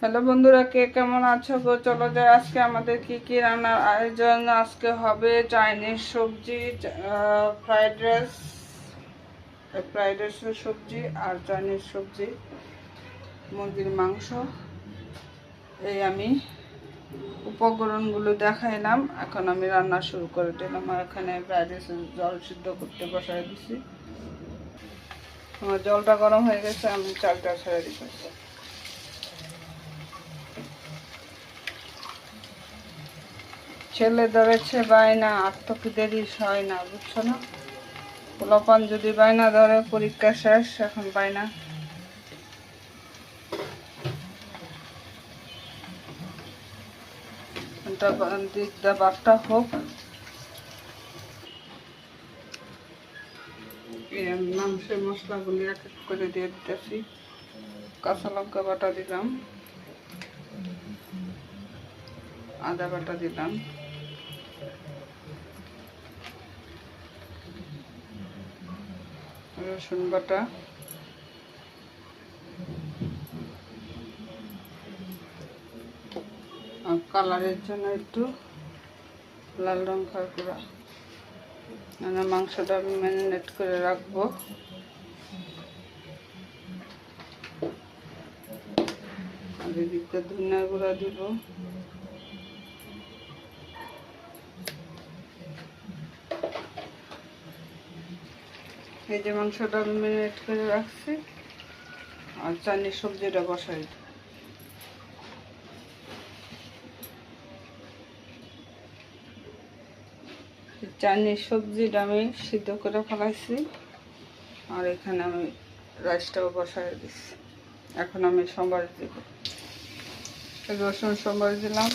Hello বন্ধুরা, কে কেমন আছো গো? চলো যাই আজকে আমাদের কি কি রান্নার আয়োজন। আজকে হবে চাইনিজ সবজি, ফ্রাইড রাইসের সবজি আর চাইনিজ সবজি, মুরগির মাংস। এই আমি উপকরণগুলো দেখাইলাম, এখন আমি রান্না শুরু করে দিলাম। আর এখানে ফ্রাইড রাইসের জল সিদ্ধ করতে বসাই দিছি। আমার জলটা গরম হয়ে গেছে, আমি চালটা ছেড়ে দিতেছি। ছেলে ধরেছে বায়না, আর তো কি দেরি হয় না, বুঝছো না? পোলাপান যদি বায়না ধরে, পরীক্ষা শেষ, এখন বায়না। ভাতটা হোক, মাংসের মশলাগুলি এক এক করে দিয়ে দিতেছি। কাঁচা লঙ্কা বাটা দিলাম, আদা বাটা দিলাম, রসুন বাটা, আর কালারের জন্য একটু লাল লঙ্কার গুঁড়া। মানে মাংসটা আমি ম্যারিনেট করে রাখবো। আর এদিকটা ধনিয়া গুঁড়া দিব, এই যে মাংসটা আমি ম্যারিনেট করে রাখছি। আর চাইনিজ সবজিটা বসাই, চাইনিজ সবজিটা আমি সিদ্ধ করে ফেলাইছি। আর এখানে আমি রাইসটাও বসাই দিচ্ছি। এখন আমি সম্বার দেব, রসুন সম্বার দিলাম।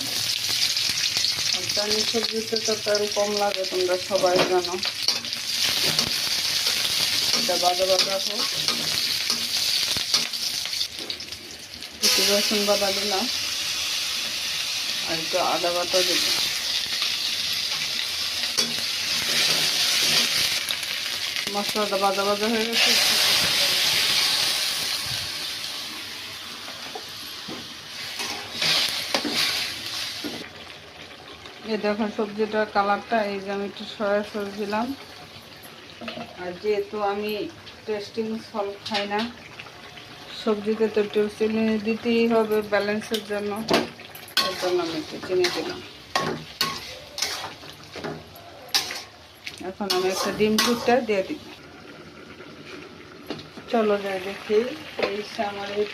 আর চাইনিজ সবজিতে তো তেল কম লাগে, তোমরা সবাই জানো। এটা বাদা বাদা হোক, একটু রসুন বাটা দিলাম, আর একটু আদা বাটা দিলাম। মশলাটা বাজা বাজা হয়ে গেছে। এই দেখো সবজিটার কালারটা, এই যে আমি একটু সয়া সস দিলাম। আর যেহেতু আমি টেস্টিং সল্ট খাই না, সবজিতে তো একটু চিনি দিতেই হবে ব্যালেন্সের জন্য, এর জন্য আমি একটু চিনি দিলাম। এখন আমি একটা ডিম টুকটা দিয়ে দিই। চলো যাই দেখি এই আমার এই